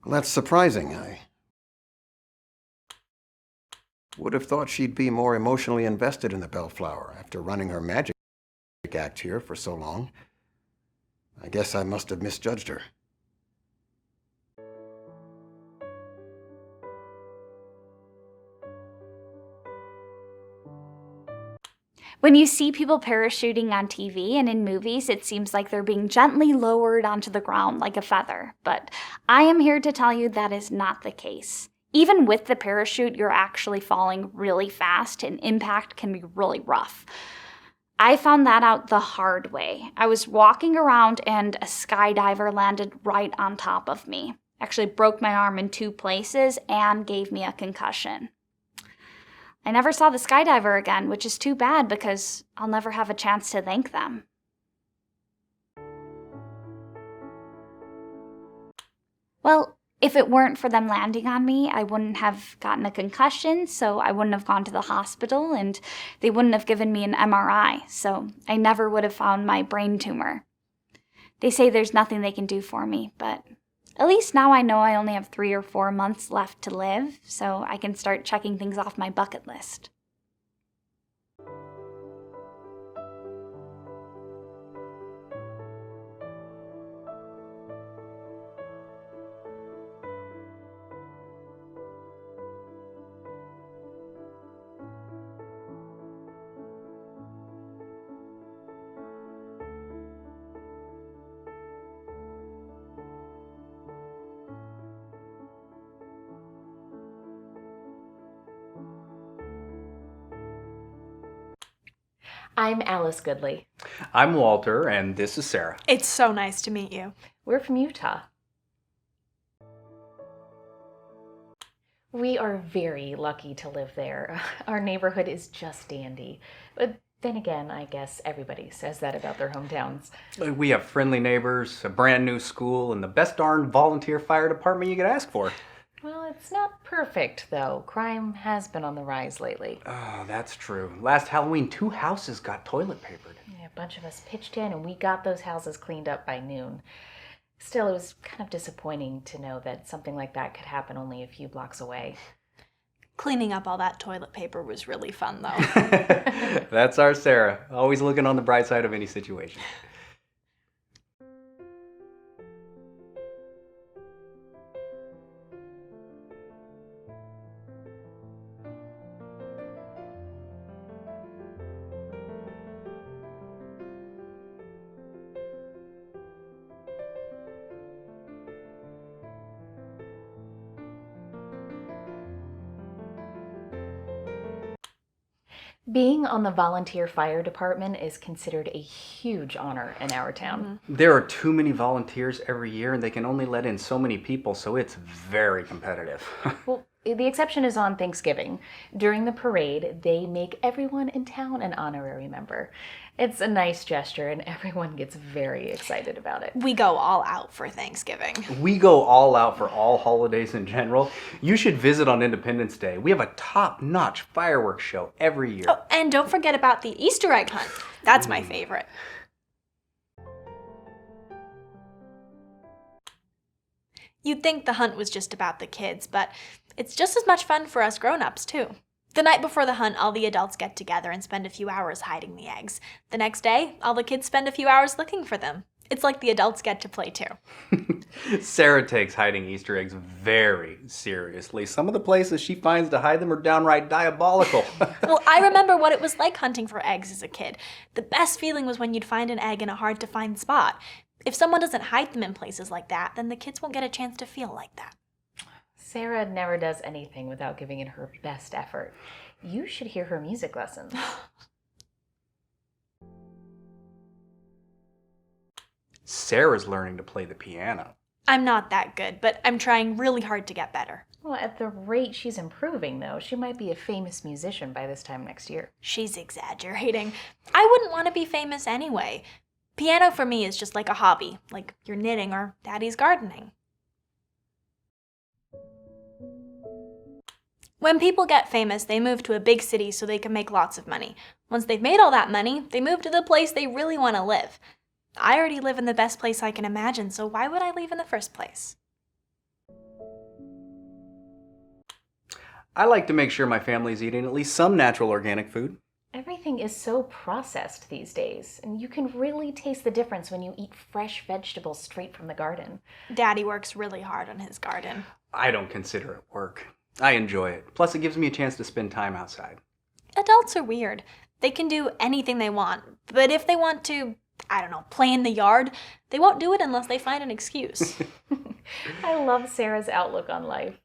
Well, that's surprising. I would have thought she'd be more emotionally invested in the Bellflower after running her magic act here for so long. I guess I must have misjudged her. When you see people parachuting on TV and in movies, it seems like they're being gently lowered onto the ground like a feather. But I am here to tell you that is not the case. Even with the parachute, you're actually falling really fast, and impact can be really rough. I found that out the hard way. I was walking around and a skydiver landed right on top of me. Actually broke my arm in 2 places and gave me a concussion. I never saw the skydiver again, which is too bad because I'll never have a chance to thank them. Well, if it weren't for them landing on me, I wouldn't have gotten a concussion, so I wouldn't have gone to the hospital, and they wouldn't have given me an MRI, so I never would have found my brain tumor. They say there's nothing they can do for me, but at least now I know I only have 3 or 4 months left to live, so I can start checking things off my bucket list. I'm Alice Goodley. I'm Walter, and this is Sarah. It's so nice to meet you. We're from Utah. We are very lucky to live there. Our neighborhood is just dandy. But then again, I guess everybody says that about their hometowns. We have friendly neighbors, a brand new school, and the best darn volunteer fire department you could ask for. Well, it's not perfect, though. Crime has been on the rise lately. Oh, that's true. Last Halloween, 2 houses got toilet papered. Yeah, a bunch of us pitched in, and we got those houses cleaned up by noon. Still, it was kind of disappointing to know that something like that could happen only a few blocks away. Cleaning up all that toilet paper was really fun, though. That's our Sarah, always looking on the bright side of any situation. Being on the volunteer fire department is considered a huge honor in our town. There are too many volunteers every year, and they can only let in so many people, so it's very competitive. Well, the exception is on Thanksgiving. During the parade, they make everyone in town an honorary member. It's a nice gesture, and everyone gets very excited about it. We go all out for Thanksgiving. We go all out for all holidays in general. You should visit on Independence Day. We have a top-notch fireworks show every year. Oh, and don't forget about the Easter egg hunt. That's my favorite. You'd think the hunt was just about the kids, but it's just as much fun for us grown-ups, too. The night before the hunt, all the adults get together and spend a few hours hiding the eggs. The next day, all the kids spend a few hours looking for them. It's like the adults get to play, too. Sarah takes hiding Easter eggs very seriously. Some of the places she finds to hide them are downright diabolical. Well, I remember what it was like hunting for eggs as a kid. The best feeling was when you'd find an egg in a hard-to-find spot. If someone doesn't hide them in places like that, then the kids won't get a chance to feel like that. Sarah never does anything without giving it her best effort. You should hear her music lessons. Sarah's learning to play the piano. I'm not that good, but I'm trying really hard to get better. Well, at the rate she's improving, though, she might be a famous musician by this time next year. She's exaggerating. I wouldn't want to be famous anyway. Piano for me is just like a hobby, like your knitting or Daddy's gardening. When people get famous, they move to a big city so they can make lots of money. Once they've made all that money, they move to the place they really want to live. I already live in the best place I can imagine, so why would I leave in the first place? I like to make sure my family's eating at least some natural organic food. Everything is so processed these days, and you can really taste the difference when you eat fresh vegetables straight from the garden. Daddy works really hard on his garden. I don't consider it work. I enjoy it. Plus, it gives me a chance to spend time outside. Adults are weird. They can do anything they want, but if they want to, I don't know, play in the yard, they won't do it unless they find an excuse. I love Sarah's outlook on life.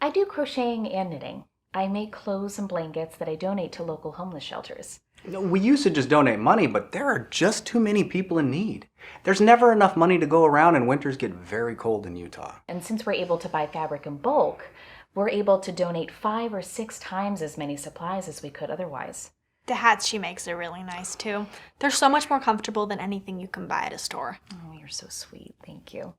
I do crocheting and knitting. I make clothes and blankets that I donate to local homeless shelters. We used to just donate money, but there are just too many people in need. There's never enough money to go around, and winters get very cold in Utah. And since we're able to buy fabric in bulk, we're able to donate 5 or 6 times as many supplies as we could otherwise. The hats she makes are really nice too. They're so much more comfortable than anything you can buy at a store. Oh, you're so sweet. Thank you.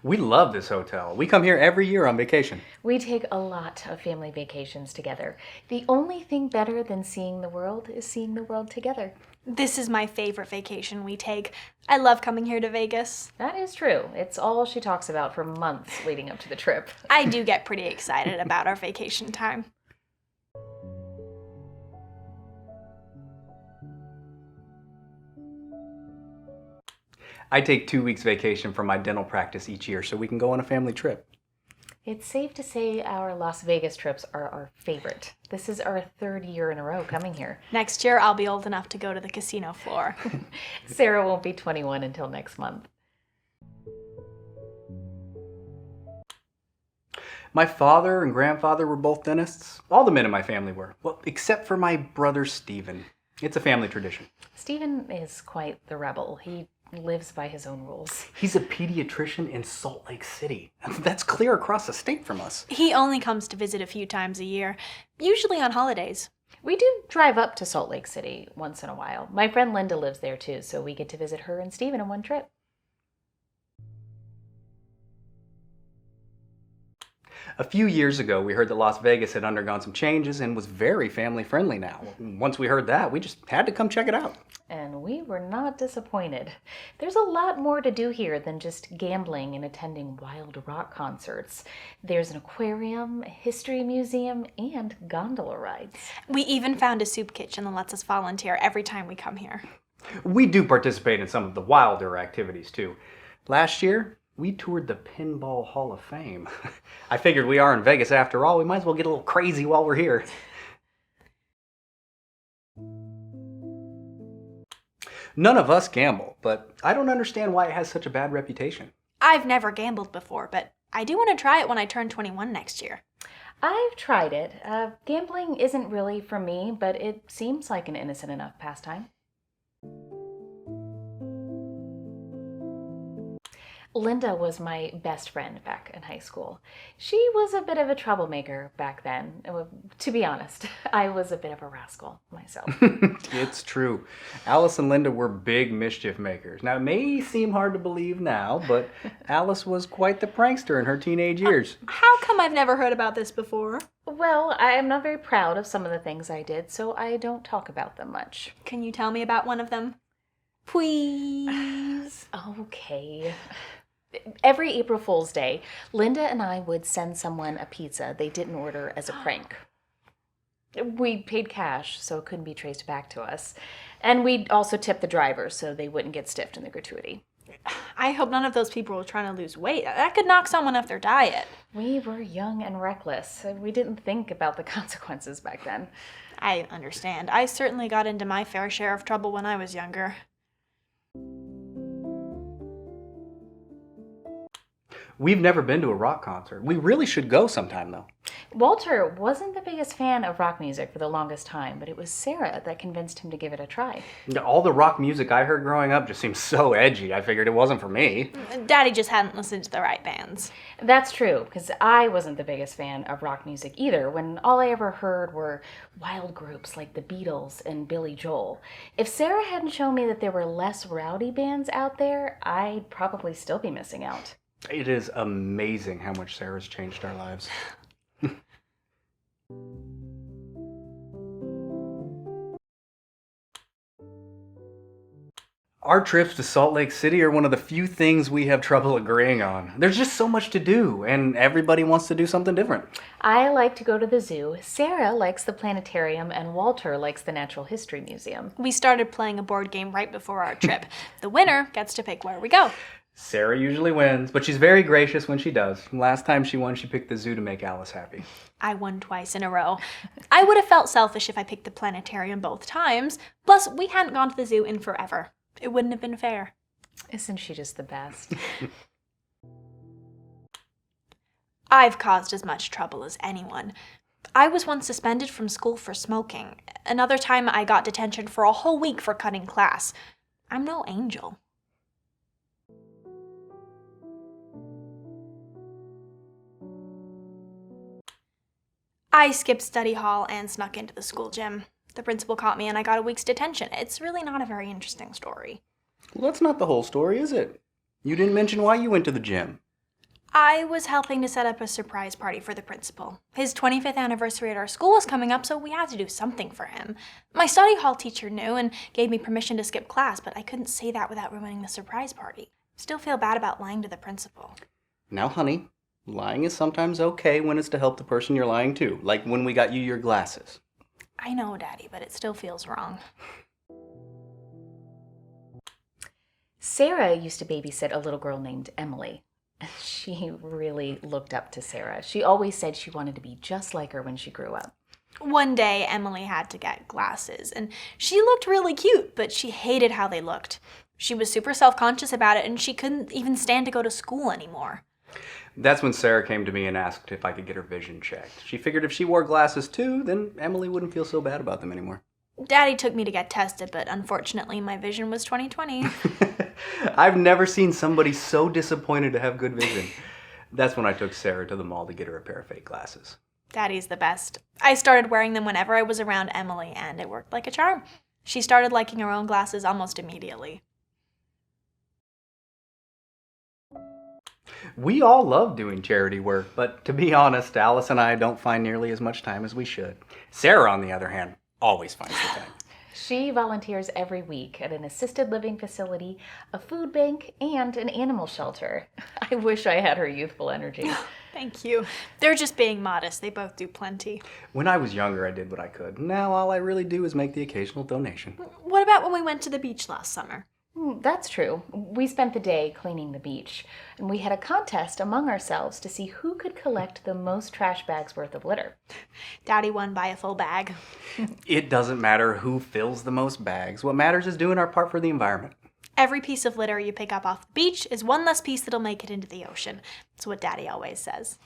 We love this hotel. We come here every year on vacation. We take a lot of family vacations together. The only thing better than seeing the world is seeing the world together. This is my favorite vacation we take. I love coming here to Vegas. That is true. It's all she talks about for months leading up to the trip. I do get pretty excited about our vacation time. I take 2 weeks vacation from my dental practice each year so we can go on a family trip. It's safe to say our Las Vegas trips are our favorite. This is our 3rd year in a row coming here. Next year, I'll be old enough to go to the casino floor. Sarah won't be 21 until next month. My father and grandfather were both dentists. All the men in my family were. Well, except for my brother Stephen. It's a family tradition. Stephen is quite the rebel. He lives by his own rules. He's a pediatrician in Salt Lake City. That's clear across the state from us. He only comes to visit a few times a year, usually on holidays. We do drive up to Salt Lake City once in a while. My friend Linda lives there too, so we get to visit her and Stephen in one trip. A few years ago, we heard that Las Vegas had undergone some changes and was very family friendly now. Once we heard that, we just had to come check it out. And we were not disappointed. There's a lot more to do here than just gambling and attending wild rock concerts. There's an aquarium, a history museum, and gondola rides. We even found a soup kitchen that lets us volunteer every time we come here. We do participate in some of the wilder activities too. Last year, we toured the Pinball Hall of Fame. I figured we are in Vegas after all, we might as well get a little crazy while we're here. None of us gamble, but I don't understand why it has such a bad reputation. I've never gambled before, but I do want to try it when I turn 21 next year. I've tried it. Gambling isn't really for me, but it seems like an innocent enough pastime. Linda was my best friend back in high school. She was a bit of a troublemaker back then. To be honest, I was a bit of a rascal myself. It's true. Alice and Linda were big mischief makers. Now, it may seem hard to believe now, but Alice was quite the prankster in her teenage years. How come I've never heard about this before? Well, I am not very proud of some of the things I did, so I don't talk about them much. Can you tell me about one of them? Please. Okay. Every April Fool's Day, Linda and I would send someone a pizza they didn't order as a prank. We paid cash, so it couldn't be traced back to us. And we'd also tip the driver so they wouldn't get stiffed in the gratuity. I hope none of those people were trying to lose weight. That could knock someone off their diet. We were young and reckless. We didn't think about the consequences back then. I understand. I certainly got into my fair share of trouble when I was younger. We've never been to a rock concert. We really should go sometime, though. Walter wasn't the biggest fan of rock music for the longest time, but it was Sarah that convinced him to give it a try. All the rock music I heard growing up just seemed so edgy. I figured it wasn't for me. Daddy just hadn't listened to the right bands. That's true, because I wasn't the biggest fan of rock music either, when all I ever heard were wild groups like the Beatles and Billy Joel. If Sarah hadn't shown me that there were less rowdy bands out there, I'd probably still be missing out. It is amazing how much Sarah's changed our lives. Our trips to Salt Lake City are one of the few things we have trouble agreeing on. There's just so much to do, and everybody wants to do something different. I like to go to the zoo, Sarah likes the planetarium, and Walter likes the Natural History Museum. We started playing a board game right before our trip. The winner gets to pick where we go. Sarah usually wins, but she's very gracious when she does. Last time she won, she picked the zoo to make Alice happy. I won twice in a row. I would have felt selfish if I picked the planetarium both times. Plus, we hadn't gone to the zoo in forever. It wouldn't have been fair. Isn't she just the best? I've caused as much trouble as anyone. I was once suspended from school for smoking. Another time I got detention for a whole week for cutting class. I'm no angel. I skipped study hall and snuck into the school gym. The principal caught me and I got a week's detention. It's really not a very interesting story. Well, that's not the whole story, is it? You didn't mention why you went to the gym. I was helping to set up a surprise party for the principal. His 25th anniversary at our school was coming up, so we had to do something for him. My study hall teacher knew and gave me permission to skip class, but I couldn't say that without ruining the surprise party. Still feel bad about lying to the principal. Now, honey, lying is sometimes okay when it's to help the person you're lying to, like when we got you your glasses. I know, Daddy, but it still feels wrong. Sarah used to babysit a little girl named Emily. She really looked up to Sarah. She always said she wanted to be just like her when she grew up. One day, Emily had to get glasses, and she looked really cute, but she hated how they looked. She was super self-conscious about it, and she couldn't even stand to go to school anymore. That's when Sarah came to me and asked if I could get her vision checked. She figured if she wore glasses too, then Emily wouldn't feel so bad about them anymore. Daddy took me to get tested, but unfortunately my vision was 20/20. I've never seen somebody so disappointed to have good vision. That's when I took Sarah to the mall to get her a pair of fake glasses. Daddy's the best. I started wearing them whenever I was around Emily, and it worked like a charm. She started liking her own glasses almost immediately. We all love doing charity work, but to be honest, Alice and I don't find nearly as much time as we should. Sarah, on the other hand, always finds the time. She volunteers every week at an assisted living facility, a food bank, and an animal shelter. I wish I had her youthful energy. Thank you. They're just being modest. They both do plenty. When I was younger, I did what I could. Now all I really do is make the occasional donation. What about when we went to the beach last summer? That's true. We spent the day cleaning the beach, and we had a contest among ourselves to see who could collect the most trash bags worth of litter. Daddy won by a full bag. It doesn't matter who fills the most bags. What matters is doing our part for the environment. Every piece of litter you pick up off the beach is one less piece that'll make it into the ocean. That's what Daddy always says.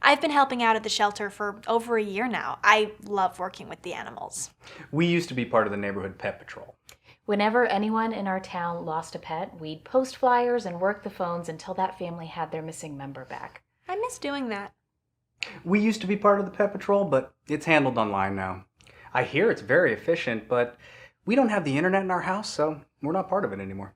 I've been helping out at the shelter for over a year now. I love working with the animals. We used to be part of the neighborhood pet patrol. Whenever anyone in our town lost a pet, we'd post flyers and work the phones until that family had their missing member back. I miss doing that. We used to be part of the pet patrol, but it's handled online now. I hear it's very efficient, but we don't have the internet in our house, so we're not part of it anymore.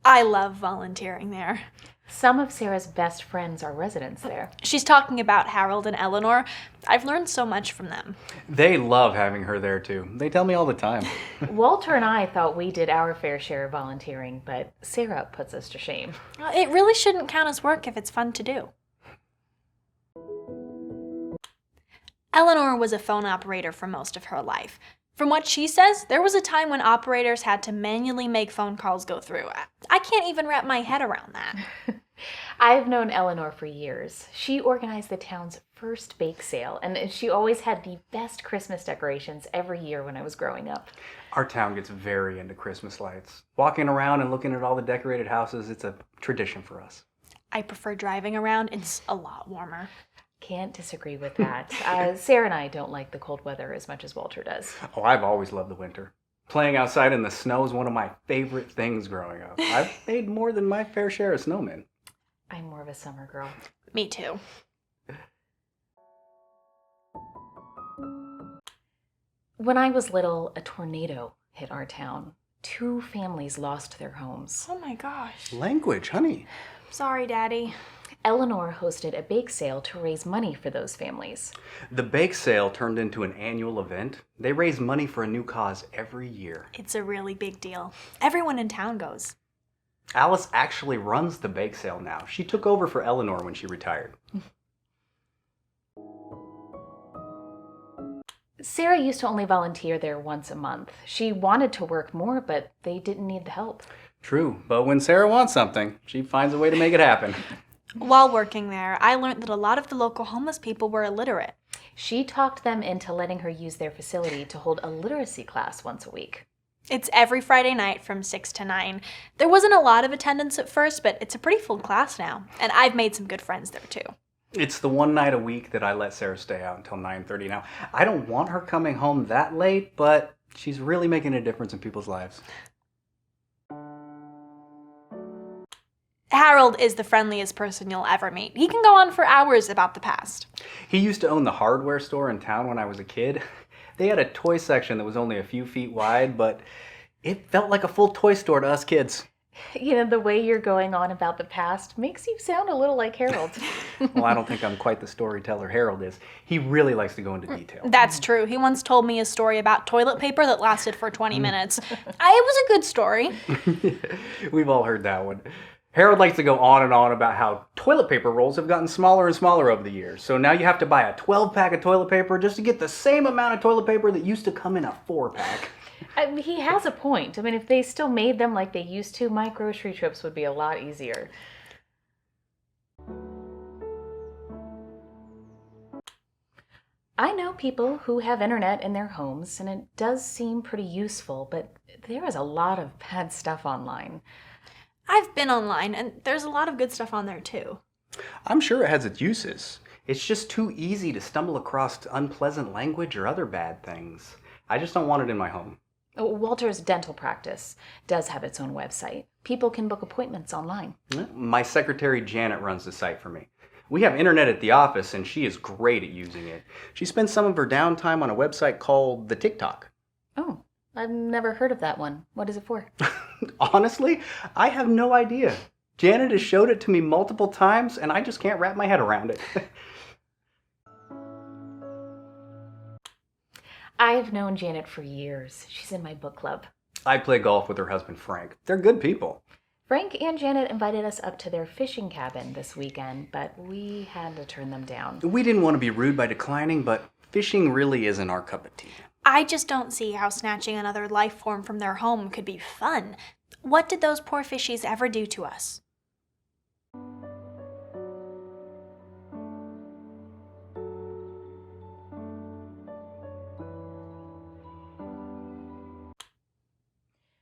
I love volunteering there. Some of Sarah's best friends are residents there. She's talking about Harold and Eleanor. I've learned so much from them. They love having her there too. They tell me all the time. Walter and I thought we did our fair share of volunteering, but Sarah puts us to shame. It really shouldn't count as work if it's fun to do. Eleanor was a phone operator for most of her life. From what she says, there was a time when operators had to manually make phone calls go through. I can't even wrap my head around that. I've known Eleanor for years. She organized the town's first bake sale, and she always had the best Christmas decorations every year when I was growing up. Our town gets very into Christmas lights. Walking around and looking at all the decorated houses, it's a tradition for us. I prefer driving around. It's a lot warmer. Can't disagree with that. Sarah and I don't like the cold weather as much as Walter does. Oh, I've always loved the winter. Playing outside in the snow is one of my favorite things growing up. I've made more than my fair share of snowmen. I'm more of a summer girl. Me too. When I was little, a tornado hit our town. 2 families lost their homes. Oh my gosh. Language, honey. Sorry, Daddy. Eleanor hosted a bake sale to raise money for those families. The bake sale turned into an annual event. They raise money for a new cause every year. It's a really big deal. Everyone in town goes. Alice actually runs the bake sale now. She took over for Eleanor when she retired. Sarah used to only volunteer there once a month. She wanted to work more, but they didn't need the help. True, but when Sarah wants something, she finds a way to make it happen. While working there, I learned that a lot of the local homeless people were illiterate. She talked them into letting her use their facility to hold a literacy class once a week. It's every Friday night from 6 to 9. There wasn't a lot of attendance at first, but it's a pretty full class now. And I've made some good friends there too. It's the one night a week that I let Sarah stay out until 9:30 now. I don't want her coming home that late, but she's really making a difference in people's lives. Harold is the friendliest person you'll ever meet. He can go on for hours about the past. He used to own the hardware store in town when I was a kid. They had a toy section that was only a few feet wide, but it felt like a full toy store to us kids. You know, the way you're going on about the past makes you sound a little like Harold. Well, I don't think I'm quite the storyteller Harold is. He really likes to go into detail. That's true. He once told me a story about toilet paper that lasted for 20 minutes. It was a good story. We've all heard that one. Harold likes to go on and on about how toilet paper rolls have gotten smaller and smaller over the years. So now you have to buy a 12-pack of toilet paper just to get the same amount of toilet paper that used to come in a 4-pack. He has a point. I mean, if they still made them like they used to, my grocery trips would be a lot easier. I know people who have internet in their homes, and it does seem pretty useful, but there is a lot of bad stuff online. I've been online, and there's a lot of good stuff on there too. I'm sure it has its uses. It's just too easy to stumble across unpleasant language or other bad things. I just don't want it in my home. Walter's dental practice does have its own website. People can book appointments online. My secretary Janet runs the site for me. We have internet at the office, and she is great at using it. She spends some of her downtime on a website called The TikTok. Oh, I've never heard of that one. What is it for? Honestly, I have no idea. Janet has showed it to me multiple times, and I just can't wrap my head around it. I've known Janet for years. She's in my book club. I play golf with her husband, Frank. They're good people. Frank and Janet invited us up to their fishing cabin this weekend, but we had to turn them down. We didn't want to be rude by declining, but fishing really isn't our cup of tea. I just don't see how snatching another life form from their home could be fun. What did those poor fishies ever do to us?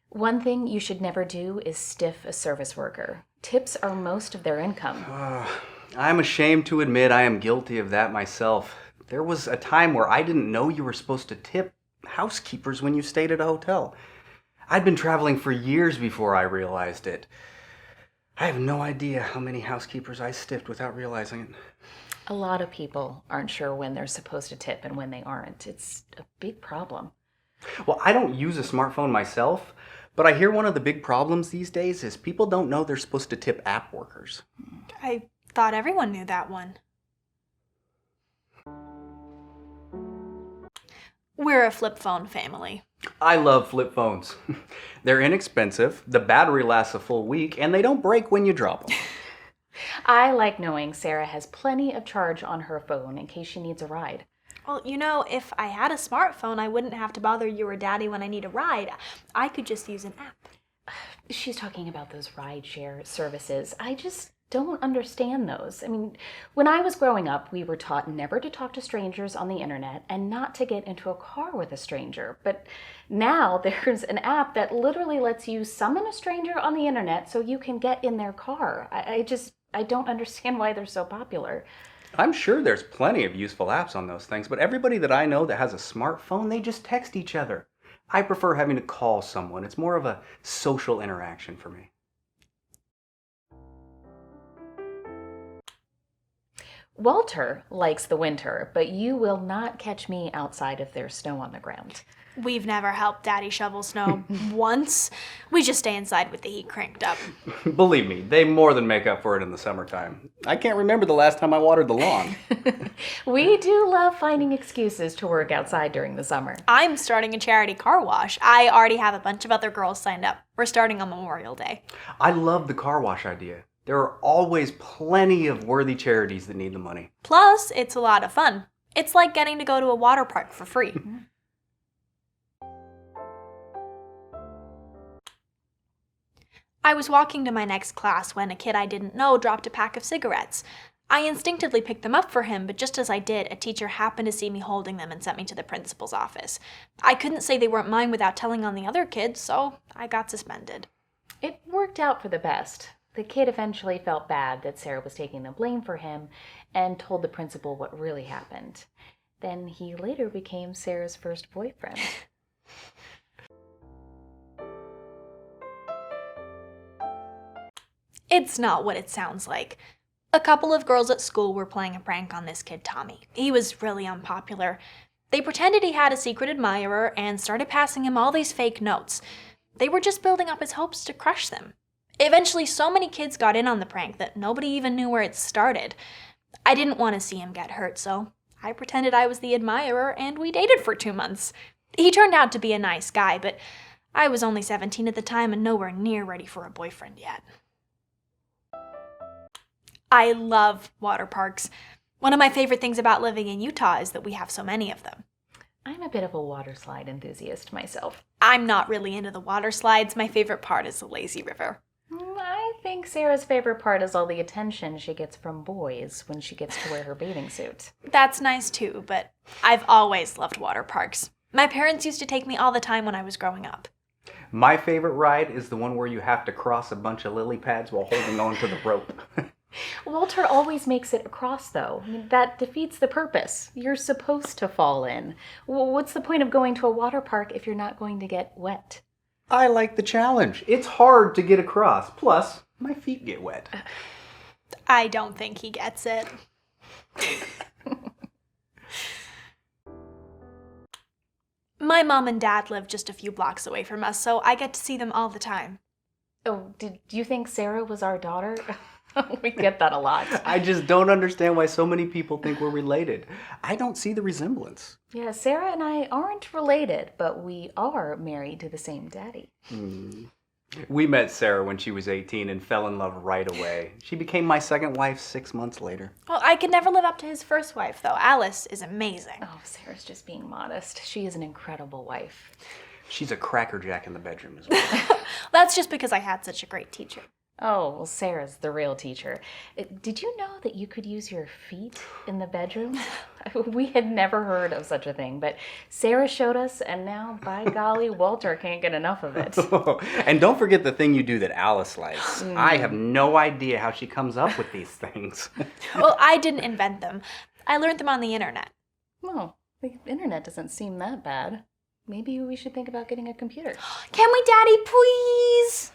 One thing you should never do is stiff a service worker. Tips are most of their income. I'm ashamed to admit I am guilty of that myself. There was a time where I didn't know you were supposed to tip housekeepers when you stayed at a hotel. I'd been traveling for years before I realized it. I have no idea how many housekeepers I stiffed without realizing it. A lot of people aren't sure when they're supposed to tip and when they aren't. It's a big problem. Well, I don't use a smartphone myself, but I hear one of the big problems these days is people don't know they're supposed to tip app workers. I thought everyone knew that one. We're a flip phone family. I love flip phones. They're inexpensive, the battery lasts a full week, and they don't break when you drop them. I like knowing Sarah has plenty of charge on her phone in case she needs a ride. Well, you know, if I had a smartphone, I wouldn't have to bother you or Daddy when I need a ride. I could just use an app. She's talking about those rideshare services. I just don't understand those. I mean, when I was growing up, we were taught never to talk to strangers on the internet and not to get into a car with a stranger. But now there's an app that literally lets you summon a stranger on the internet so you can get in their car. I don't understand why they're so popular. I'm sure there's plenty of useful apps on those things, but everybody that I know that has a smartphone, they just text each other. I prefer having to call someone. It's more of a social interaction for me. Walter likes the winter, but you will not catch me outside if there's snow on the ground. We've never helped Daddy shovel snow once. We just stay inside with the heat cranked up. Believe me, they more than make up for it in the summertime. I can't remember the last time I watered the lawn. We do love finding excuses to work outside during the summer. I'm starting a charity car wash. I already have a bunch of other girls signed up. We're starting on Memorial Day. I love the car wash idea. There are always plenty of worthy charities that need the money. Plus, it's a lot of fun. It's like getting to go to a water park for free. I was walking to my next class when a kid I didn't know dropped a pack of cigarettes. I instinctively picked them up for him, but just as I did, a teacher happened to see me holding them and sent me to the principal's office. I couldn't say they weren't mine without telling on the other kids, so I got suspended. It worked out for the best. The kid eventually felt bad that Sarah was taking the blame for him and told the principal what really happened. Then he later became Sarah's first boyfriend. It's not what it sounds like. A couple of girls at school were playing a prank on this kid, Tommy. He was really unpopular. They pretended he had a secret admirer and started passing him all these fake notes. They were just building up his hopes to crush them. Eventually, so many kids got in on the prank that nobody even knew where it started. I didn't want to see him get hurt, so I pretended I was the admirer and we dated for 2 months. He turned out to be a nice guy, but I was only 17 at the time and nowhere near ready for a boyfriend yet. I love water parks. One of my favorite things about living in Utah is that we have so many of them. I'm a bit of a water slide enthusiast myself. I'm not really into the water slides. My favorite part is the lazy river. I think Sarah's favorite part is all the attention she gets from boys when she gets to wear her bathing suit. That's nice too, but I've always loved water parks. My parents used to take me all the time when I was growing up. My favorite ride is the one where you have to cross a bunch of lily pads while holding on to the rope. Walter always makes it across, though. I mean, that defeats the purpose. You're supposed to fall in. What's the point of going to a water park if you're not going to get wet? I like the challenge. It's hard to get across. Plus, my feet get wet. I don't think he gets it. My mom and dad live just a few blocks away from us, so I get to see them all the time. Oh, did you think Sarah was our daughter? We get that a lot. I just don't understand why so many people think we're related. I don't see the resemblance. Yeah, Sarah and I aren't related, but we are married to the same daddy. We met Sarah when she was 18 and fell in love right away. She became my second wife 6 months later. Well, I could never live up to his first wife, though. Alice is amazing. Oh, Sarah's just being modest. She is an incredible wife. She's a crackerjack in the bedroom as well. That's just because I had such a great teacher. Oh, well, Sarah's the real teacher. Did you know that you could use your feet in the bedroom? We had never heard of such a thing, but Sarah showed us, and now, by golly, Walter can't get enough of it. And don't forget the thing you do that Alice likes. I have no idea how she comes up with these things. Well, I didn't invent them. I learned them on the internet. Well, the internet doesn't seem that bad. Maybe we should think about getting a computer. Can we, Daddy, please?